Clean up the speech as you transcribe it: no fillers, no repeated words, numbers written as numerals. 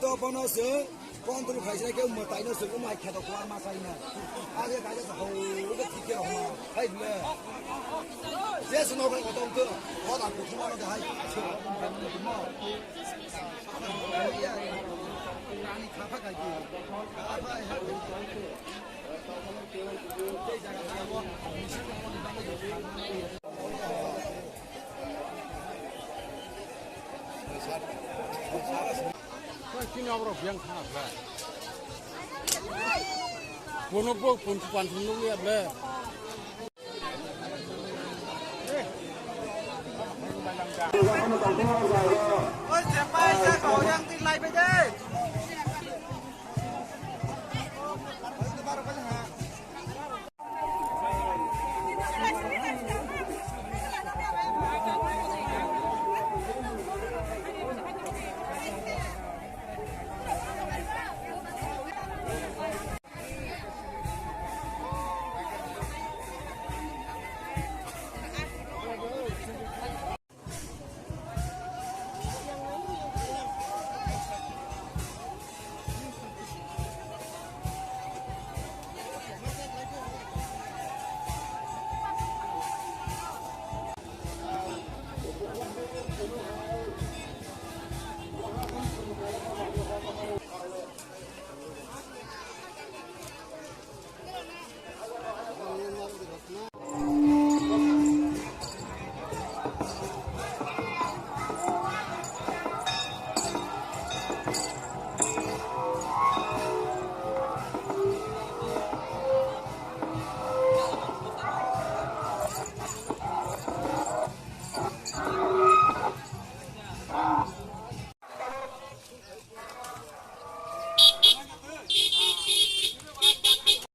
तो बनो से कौन तो खाइसे के मताई न से को माइ खेत को मा साइना आगे गाजे हो के ठीक हो हाय ले जे सुनो के तो तो हो दा को सुनो के हाय रानी खाफा का की खाफा है ये जगह है वो Kini abro biang khana bla. Pono po pon pan thunu ya bla. Oi,